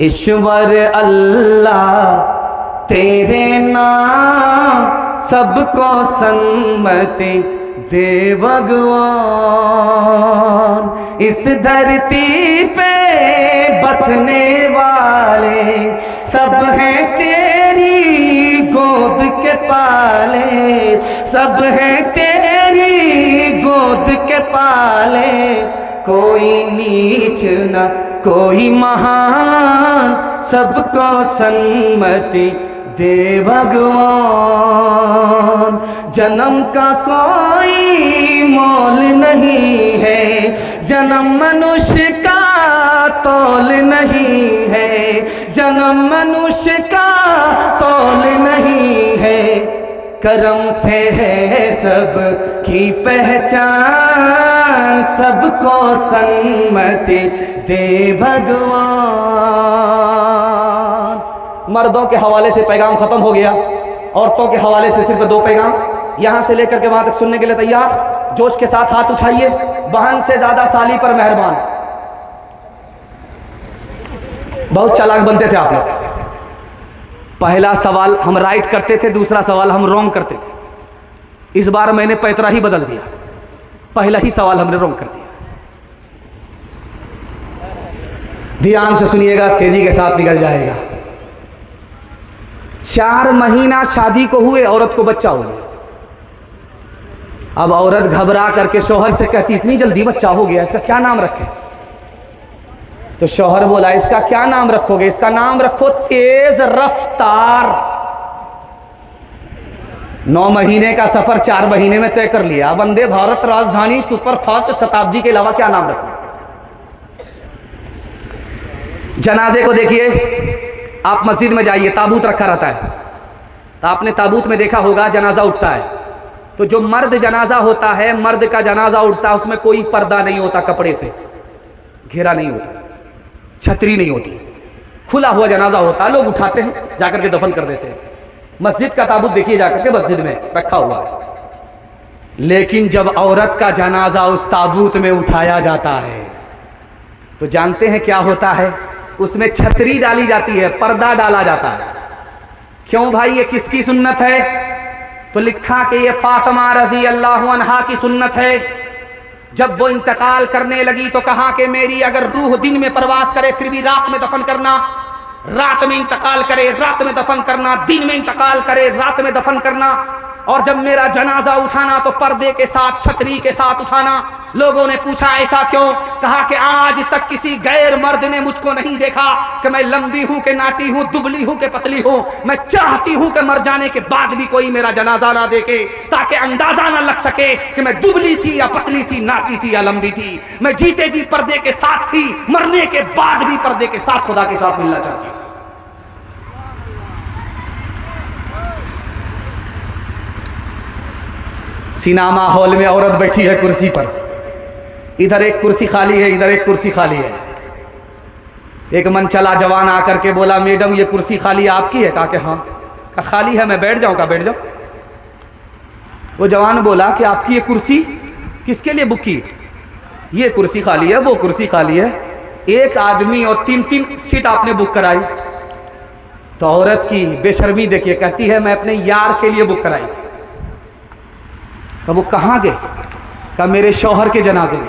ईश्वर अल्लाह तेरे नाम सबको सन्मति दे भगवान, इस धरती पे बसने वाले सब हैं तेरी गोद के पाले, सब हैं तेरी गोद के पाले, कोई नीच न कोई महान, सबको सन्मति दे भगवान। जन्म का कोई मोल नहीं है, जन्म मनुष्य का तौल नहीं है, जन्म मनुष्य का तौल नहीं है, करम से है सब की पहचान, सबको सन्मति दे भगवान। मर्दों के हवाले से पैगाम खत्म हो गया, औरतों के हवाले से सिर्फ 2 पैगाम। यहां से लेकर के वहां तक सुनने के लिए तैयार? जोश के साथ हाथ उठाइए। बहन से ज्यादा साली पर मेहरबान। बहुत चालाक बनते थे आप लोग। पहला सवाल हम राइट करते थे, दूसरा सवाल हम रॉन्ग करते थे। इस बार मैंने पैतरा ही बदल दिया, पहला ही सवाल हमने रॉन्ग कर दिया। ध्यान से सुनिएगा, तेजी के साथ निकल जाएगा। 4 महीना शादी को हुए, औरत को बच्चा हो गया। अब औरत घबरा करके शौहर से कहती, इतनी जल्दी बच्चा हो गया, इसका क्या नाम रखें? तो शौहर बोला, इसका क्या नाम रखोगे? इसका नाम रखो तेज रफ्तार। 9 महीने का सफर 4 महीने में तय कर लिया। वंदे भारत राजधानी सुपरफास्ट शताब्दी के अलावा क्या नाम रखो? जनाजे को देखिए, आप मस्जिद में जाइए, ताबूत रखा रहता है, तो आपने ताबूत में देखा होगा जनाजा उठता है, तो जो मर्द जनाजा होता है, मर्द का जनाजा उठता है, उसमें कोई पर्दा नहीं होता, कपड़े से घेरा नहीं होता, छतरी नहीं होती, खुला हुआ जनाजा होता है। लोग उठाते हैं, जाकर के दफन कर देते हैं। मस्जिद का ताबूत देखिए जाकर के, मस्जिद में रखा हुआ है। लेकिन जब औरत का जनाजा उस ताबूत में उठाया जाता है, तो जानते हैं क्या होता है? उसमें छतरी डाली जाती है, पर्दा डाला जाता है। क्यों भाई, ये किसकी सुन्नत है? तो लिखा कि ये फातिमा रजी अल्लाह अन्हा की सुन्नत है। जब वो इंतकाल करने लगी तो कहा कि मेरी अगर रूह दिन में प्रवास करे फिर भी रात में दफन करना, रात में इंतकाल करे रात में दफन करना, दिन में इंतकाल करे रात में दफन करना, और जब मेरा जनाजा उठाना तो पर्दे के साथ, छतरी के साथ उठाना। लोगों ने पूछा ऐसा क्यों? कहा कि आज तक किसी गैर मर्द ने मुझको नहीं देखा कि मैं लंबी हूं कि नाटी हूं, दुबली हूं कि पतली हूं। मैं चाहती हूं कि मर जाने के बाद भी कोई मेरा जनाजा ना देखे, ताकि अंदाजा ना लग सके कि मैं दुबली थी या पतली थी, नाटी थी या लंबी थी। मैं जीते जी पर्दे के साथ थी, मरने के बाद भी पर्दे के साथ खुदा के साथ मिलना चाहती हूं। सिनेमा हॉल में औरत बैठी है कुर्सी पर, इधर एक कुर्सी खाली है, इधर एक कुर्सी खाली है। एक मन चला जवान आकर के बोला, मैडम ये कुर्सी खाली आपकी है? कहा कि हाँ। कहा खाली है, मैं बैठ जाऊं? कहा बैठ जाओ। वो जवान बोला कि आपकी ये कुर्सी किसके लिए बुक की? ये कुर्सी खाली है, वो कुर्सी खाली है, एक आदमी और 3-3 सीट आपने बुक कराई। तो औरत की बेशर्मी देखिए, कहती है मैं अपने यार के लिए बुक कराई थी। वो कहाँ गए? कहा मेरे शौहर के जनाजे में,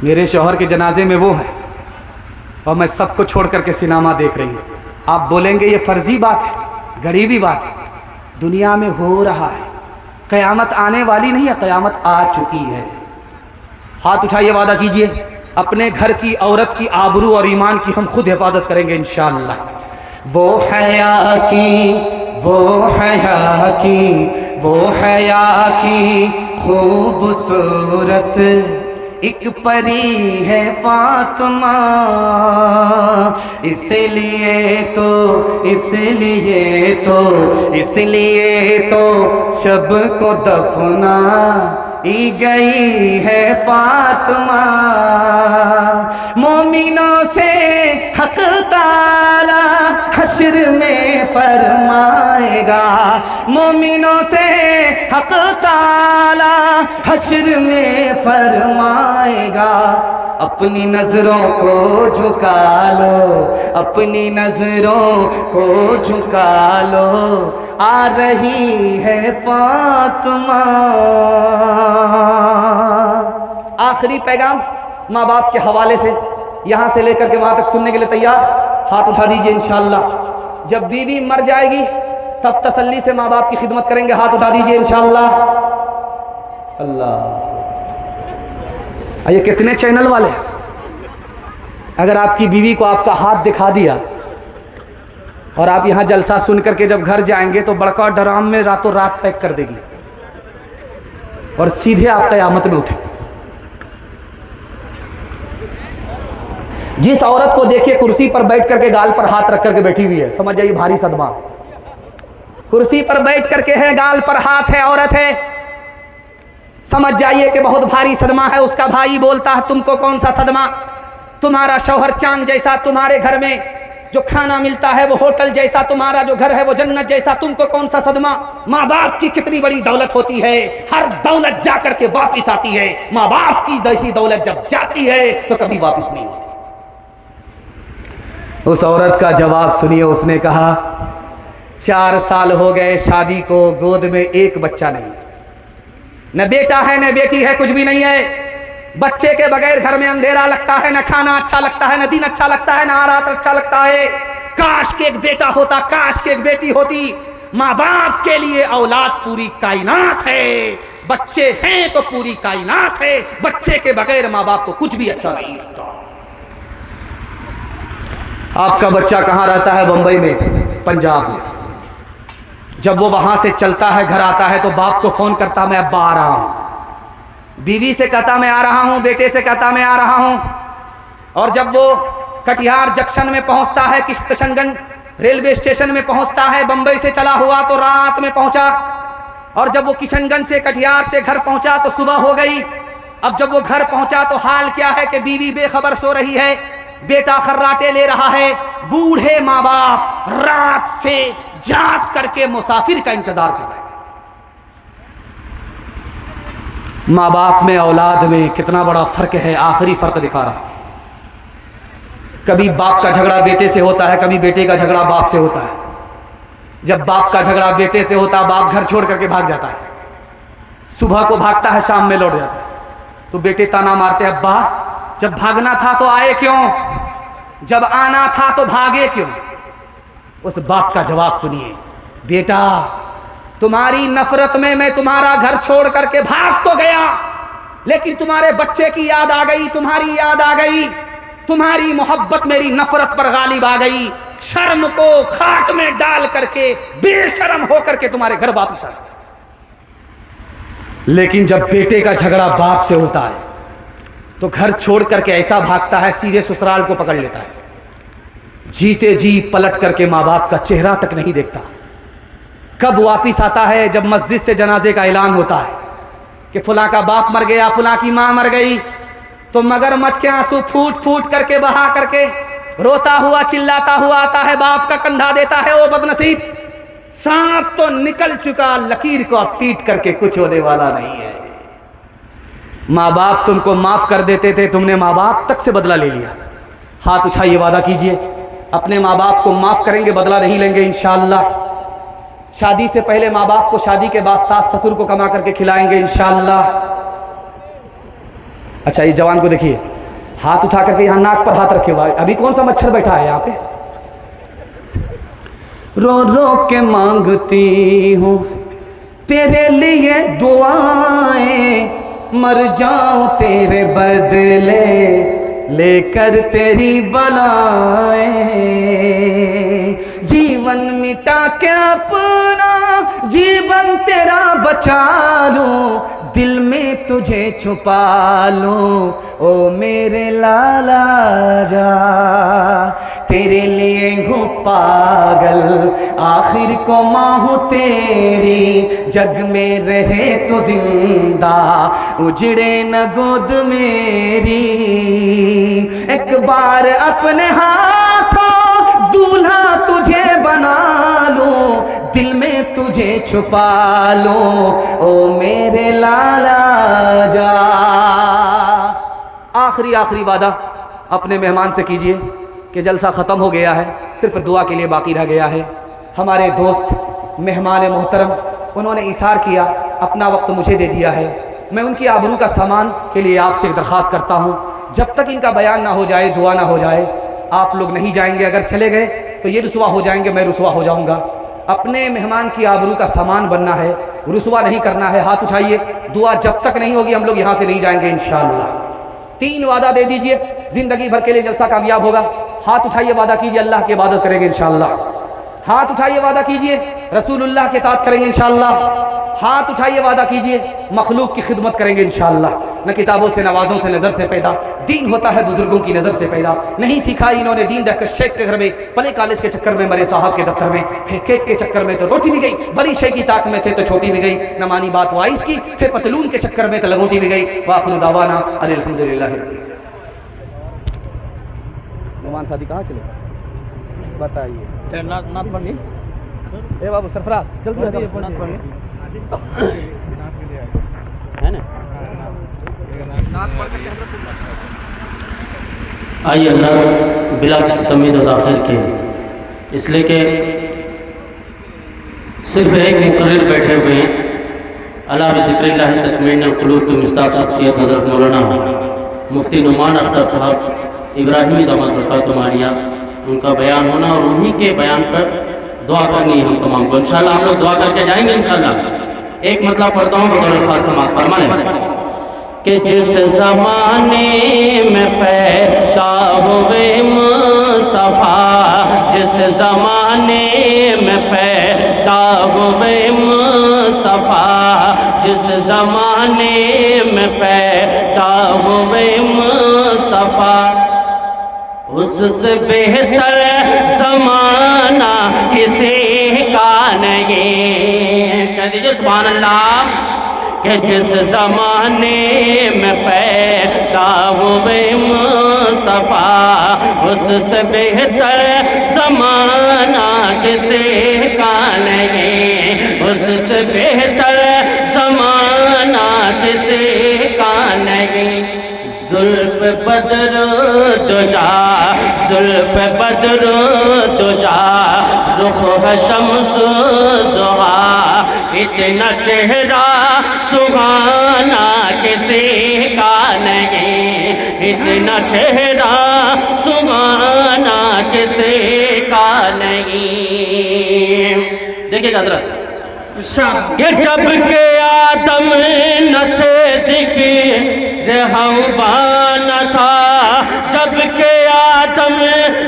मेरे शौहर के जनाजे में वो है, और मैं सबको छोड़ करके सिनेमा देख रही हूँ। आप बोलेंगे ये फर्जी बात है, गरीबी बात है, दुनिया में हो रहा है। क़यामत आने वाली नहीं है, क़यामत आ चुकी है। हाथ उठाइए, वादा कीजिए अपने घर की औरत की आबरू और ईमान की हम खुद हिफाजत करेंगे इंशाअल्लाह। वो हया की, वो हया की, वो हया की खूबसूरत एक परी है फातिमा, इसलिए तो, इसलिए तो, इसलिए तो शब को दफना ई गई है फातिमा। मोमिनों से हक ताला हश्र में फरमाएगा, मोमिनों से हक ताला हश्र में फरमाएगा। अपनी नजरों को झुका लो, अपनी नजरों को झुका लो, आ रही है फातिमा। आखिरी पैगाम माँ बाप के हवाले से, यहाँ से लेकर के वहाँ तक सुनने के लिए तैयार? हाथ उठा दीजिए इंशाअल्लाह। जब बीवी मर जाएगी तब तसल्ली से माँ बाप की खिदमत करेंगे। हाथ उठा दीजिए इंशाअल्लाह। अल्लाह, ये कितने चैनल वाले हैं? अगर आपकी बीवी को आपका हाथ दिखा दिया और आप यहाँ जलसा सुन करके जब घर जाएंगे तो बड़का ड्राम में रातों रात पैक कर देगी और सीधे आप क़यामत में उठे। जिस औरत को देखिए कुर्सी पर बैठ करके गाल पर हाथ रख करके बैठी हुई है, समझ जाइए भारी सदमा। कुर्सी पर बैठ करके है, गाल पर हाथ है, औरत है, समझ जाइए कि बहुत भारी सदमा है। उसका भाई बोलता है तुमको कौन सा सदमा, तुम्हारा शौहर चांद जैसा, तुम्हारे घर में जो खाना मिलता है वो होटल जैसा, तुम्हारा जो घर है वो जन्नत जैसा, तुमको कौन सा सदमा। माँ बाप की कितनी बड़ी दौलत होती है, हर दौलत जाकर के वापिस आती है। माँ बाप की जैसी दौलत जब जाती है तो कभी वापिस नहीं होती। उस औरत का जवाब सुनिए। उसने कहा 4 साल हो गए शादी को, गोद में एक बच्चा नहीं, न बेटा है न बेटी है, कुछ भी नहीं है। बच्चे के बगैर घर में अंधेरा लगता है, न खाना अच्छा लगता है, न दिन अच्छा लगता है, न रात अच्छा लगता है। काश के एक बेटा होता, काश के एक बेटी होती। माँ बाप के लिए औलाद पूरी कायनात है, बच्चे हैं तो पूरी कायनात है। बच्चे के बगैर माँ बाप को कुछ भी अच्छा नहीं लगता। आपका बच्चा कहाँ रहता है? बंबई में, पंजाब में। जब वो वहां से चलता है, घर आता है तो बाप को फोन करता, मैं अब्बा आ रहा हूं। बीवी से कहता मैं आ रहा हूं, बेटे से कहता मैं आ रहा हूं। और जब वो कटिहार जंक्शन में पहुंचता है, किशनगंज रेलवे स्टेशन में पहुंचता है, बंबई से चला हुआ तो रात में पहुंचा। और जब वो किशनगंज से कटिहार से घर पहुंचा तो सुबह हो गई। अब जब वो घर पहुंचा तो हाल क्या है कि बीवी बेखबर सो रही है, बेटा खर्राटे ले रहा है। बूढ़े माँ बाप रात से जाग करके मुसाफिर का इंतजार कर रहे हैं। माँ बाप में औलाद में कितना बड़ा फर्क है, आखिरी फर्क दिखा रहा। कभी बाप का झगड़ा बेटे से होता है, कभी बेटे का झगड़ा बाप से होता है। जब बाप का झगड़ा बेटे से होता, बाप घर छोड़ करके भाग जाता है, सुबह को भागता है, शाम में लौट जाता है। तो बेटे ताना मारते हैं, अब्बा जब भागना था तो आए क्यों, जब आना था तो भागे क्यों। उस बाप का जवाब सुनिए, बेटा तुम्हारी नफरत में मैं तुम्हारा घर छोड़ करके भाग तो गया, लेकिन तुम्हारे बच्चे की याद आ गई, तुम्हारी याद आ गई, तुम्हारी मोहब्बत मेरी नफरत पर गालिब आ गई। शर्म को खाक में डाल करके बेशर्म होकर के तुम्हारे घर वापस आ गया। लेकिन जब बेटे का झगड़ा बाप से होता है तो घर छोड़ करके ऐसा भागता है, सीधे ससुराल को पकड़ लेता है। जीते जी पलट करके माँ बाप का चेहरा तक नहीं देखता। कब वापिस आता है? जब मस्जिद से जनाजे का ऐलान होता है कि फुला का बाप मर गया, फुला की माँ मर गई, तो मगरमच्छ के आंसू फूट फूट करके बहा करके रोता हुआ चिल्लाता हुआ आता है, बाप का कंधा देता है। ओ बदनसीब, सांप तो निकल चुका, लकीर को अब पीट करके कुछ होने वाला नहीं है। माँ बाप तुमको माफ कर देते थे, तुमने माँ बाप तक से बदला ले लिया। हाथ उठाइए, वादा कीजिए अपने माँ बाप को माफ करेंगे, बदला नहीं लेंगे इंशाअल्लाह। शादी से पहले माँ बाप को, शादी के बाद सास ससुर को कमा करके खिलाएंगे इंशाअल्लाह। अच्छा, इस जवान को देखिए, हाथ उठा करके यहाँ नाक पर हाथ रखे हुआ है। अभी कौन सा मच्छर बैठा है यहाँ पे? रो रो के मांगती हूँ तेरे लिए दुआएं, मर जाऊं तेरे बदले लेकर तेरी बलाएं। जीवन मिटा के अपना जीवन तेरा बचा लूं, दिल में तुझे छुपा लूं, ओ मेरे लाला जा। तेरे लिए हूँ पागल, आखिर को माँ हूँ तेरी, जग में रहे तो जिंदा, उजड़े न गोद मेरी। एक बार अपने हाथों दूल्हा तुझे बना लूं, दिल में तुझे छुपा लूं, ओ मेरे लाला जा। आखिरी वादा अपने मेहमान से कीजिए कि जलसा ख़त्म हो गया है, सिर्फ दुआ के लिए बाकी रह गया है। हमारे दोस्त मेहमान मोहतरम, उन्होंने इशार किया, अपना वक्त मुझे दे दिया है। मैं उनकी आबरू का सामान के लिए आपसे एक दरख्वास्त करता हूँ, जब तक इनका बयान ना हो जाए, दुआ ना हो जाए, आप लोग नहीं जाएंगे। अगर चले गए तो ये रुसवा हो जाएंगे, मैं रुसवा हो जाऊँगा। अपने मेहमान की आबरू का सामान बनना है, रुसवा नहीं करना है। हाथ उठाइए, दुआ जब तक नहीं होगी हम लोग यहाँ से नहीं जाएंगे इंशाअल्लाह। 3 वादा दे दीजिए, जिंदगी भर के लिए जलसा कामयाब होगा। हाथ उठाइए, वादा कीजिए अल्लाह की इबादत करेंगे इंशाअल्लाह। हाथ उठाइए, वादा कीजिए रसूलुल्लाह के इताअत करेंगे इंशाअल्लाह। हाथ उठाइए, वादा कीजिए मखलूक की खिदमत करेंगे इंशाअल्लाह। न किताबों से, नवाज़ों से, नज़र से पैदा दीन होता है, बुजुर्गों की नज़र से पैदा। नहीं सीखा इन्होंने दीन रहकर शेख के घर में, पले कॉलेज के चक्कर में, मरे साहब के दफ्तर में, केक के चक्कर में तो रोटी भी गई, बड़ी शे की ताक में थे तो छोटी भी गई, न मानी बात वाइस की, फिर पतलून के चक्कर में तो लगोटी भी गई। वाखिर दावाना अल्हम्दुलिल्लाह। मेहमान शादी कहाँ चले बताइए? नात पढ़िए। ए बाबू सरफराज जल्दी नात पढ़िए, है ना? आइए अल्लाह बिला किसी तमीज़ और आखिर के, इसलिए कि सिर्फ एक मुकर्रिर बैठे हुए हैं। अला बिज़िक्रिल्लाह तत्मइन्नुल क़ुलूब की मुस्ताक़ शख्सियत हज़रत मौलाना मुफ्ती नुमान अख्तर साहब इब्राहिमी दामद बरकातुहू मानिया उनका बयान होना और उन्हीं के बयान पर दुआ करनी है हम तमाम को। इंशाल्लाह हम लोग दुआ करके जाएंगे इंशाल्लाह। एक मतलब पढ़ता हूँ बतौर खास समाअत फरमाएं कि जिस ज़माने में पैदा हुए मुस्तफ़ा, जिस ज़माने में पैदा हुए मुस्तफ़ा, जिस ज़माने में पैदा हुए मुस्तफ़ा, उससे बेहतर ज़माना किसी का नहीं। कह दीजिए सुभान अल्लाह। कि जिस ज़माने में पैदा हुए मुस्तफ़ा, उससे बेहतर ज़माना किसी का नहीं, उससे बेहतर ज़माना किसी का नहीं। जुल्फ़ बद्र दुजा, जुल्फ़ बद्र दुजा, रुख़ है शम्स ज़ुहा, इतना चेहरा सुहाना किसी का नहीं, इतना चेहरा सुहाना किसी का नहीं। देखिए हज़रत कि जब के आदम न थे ज़िक्र हवा न था, जब के आदम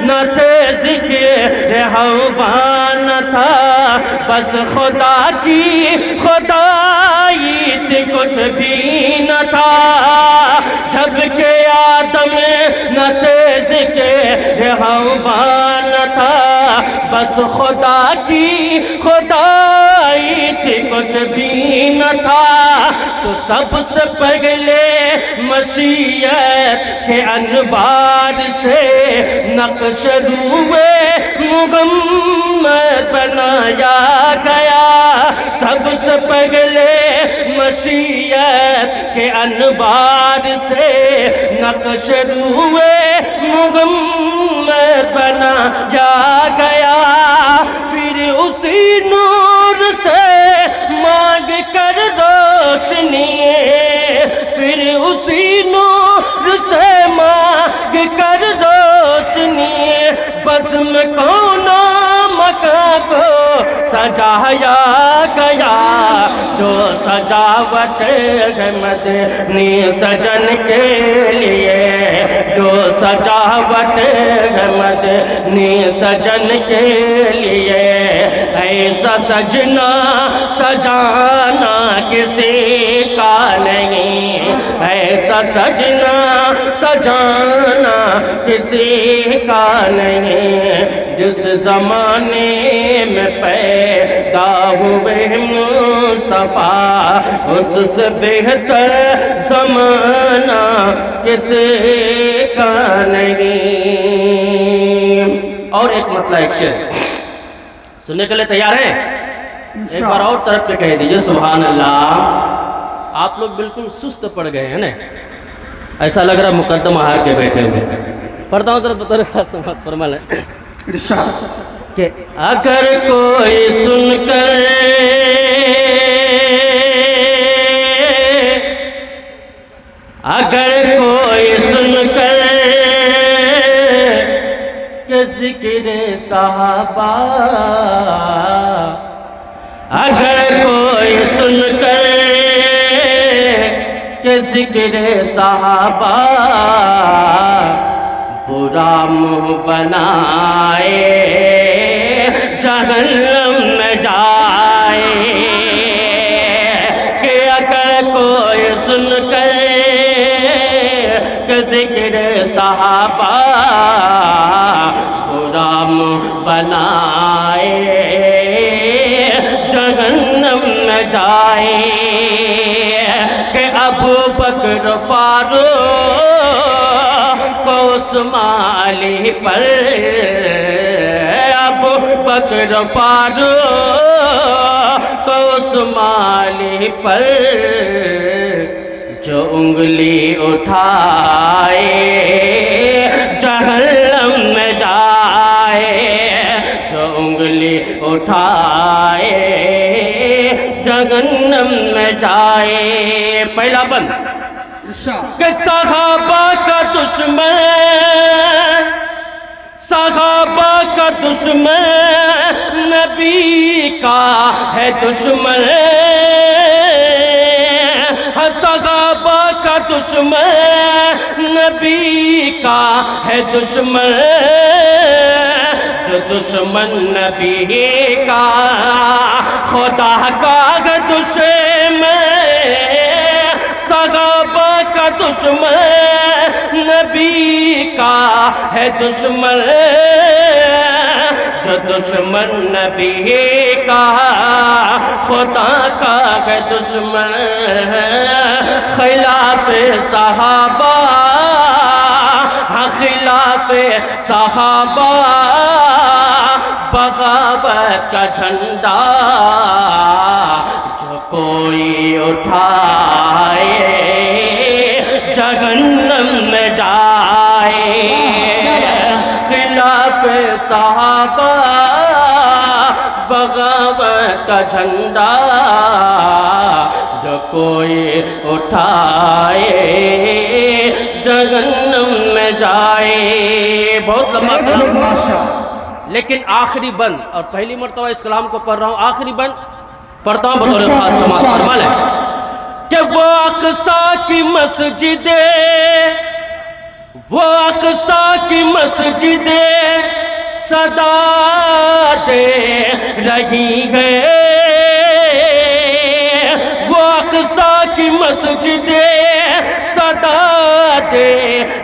न थे ज़िक्र हवा न था, बस खुदा की खुदाई थी कुछ भी न था। जब के आदम न थे ज़िक्र हवा न था, बस खुदा की खुदाई थी कुछ भी न था। तो सबसे पहले मसीहत के अनवार से नक्श रूए मुहम्मद बनाया गया। सबसे पहले मसीहत के अनवार से नक्श रूए मुहम्मद बनाया गया। फिर उसी नूर से मांग कर रोशनी, फिर उसी नूर से मांग कर रोशनी, बस में कौनो मकान को सजाया गया। जो सजावट मदनी सजन के लिए, जो सजावट मदनी सजन के लिए, ऐसा सजना सजाना किसी का नहीं, ऐसा सजना सजाना किसी का नहीं। जिस ज़माने में पैदा हुए मुस्तफ़ा, उससे बेहतर ज़माना किसी का नहीं। और एक मतलब एक शेर सुनने के लिए तैयार हैं? एक बार और तरफ पे कह दीजिए सुभान अल्लाह। आप लोग बिल्कुल सुस्त पड़ गए हैं ना, ऐसा लग रहा है मुकद्दमा हार के बैठे हुए। पढ़ता हूँ तरफ बता रहा फरमाल कि अगर कोई सुनकर अगर कोई सुनकर के ज़िक्र सहाबा, अगर कोई सुनकर के ज़िक्र सहाबा, बुरा मुँह बनाए जहन्नम में जाए। कि अगर कोई सुनकर के ज़िक्र सहाबा, बुरा मुँह बनाए जहन्नम में जाए। कि अबू बकर फारूक को उस्मानी पर, अबू बकर फारूक को उस्मानी पर जो उंगली उठाए जहन्नम में जाए, जो उंगली उठाए जहन्नम में जाए। पहला बंद कि सहाबा का दुश्मन, सहाबा का दुश्मन नबी का है दुश्मन, सहाबा का दुश्मन नबी का है दुश्मन, जो दुश्मन नबी का खुदा का है दुश्मन, सहाबा का दुश्मन नबी का है दुश्मन, जो दुश्मन नबी का खुदा का है दुश्मन, खिलाफ सहाबा, खिलाफ सहाबा, बगावत का झंडा जो कोई उठाए जहन्नम में जाए, खिलाफ सहाबा, बगावत का झंडा जो कोई उठाए जहन्नम में जाए। बहुत लंबा कलाम, लेकिन आखिरी बंद, और पहली मर्तबा इस कलाम को पढ़ रहा हूँ, आखिरी बंद पढ़ता हूँ बतौर खास समाज फरमान है कि वो अक़सा की मस्जिदे, वो अक़सा की मस्जिदे सदा दे रही है, वो अक़सा की मस्जिदे सदा दे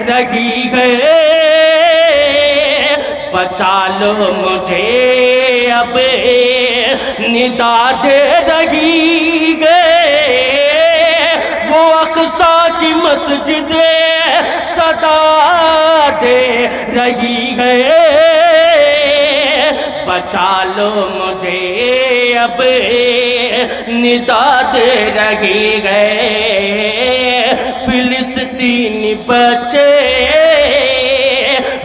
रही है, बचा लो मुझे अब निदा दे रही है, वो अक़सा की मस्जिद सदा दे रही है, बचा लो मुझे अब निदा दे रही है, फिलिस्तीनी बच्चे,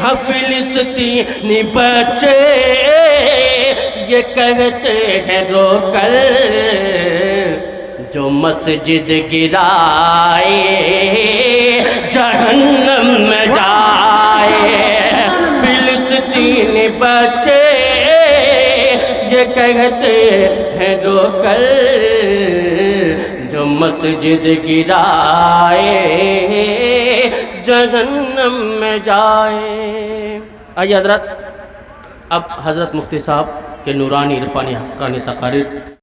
हाँ फिलिस्तीनी बच्चे ये कहते हैं रोकर जो मस्जिद गिराए जहन्नम में जाए, फिलिस्तीनी बच्चे ये कहते हैं रोकर जो मस्जिद गिराए जहन्नम में जाए। आइए हजरत, अब हजरत मुफ्ती साहब के नूरानी इरफानी हक़ानी तकारीर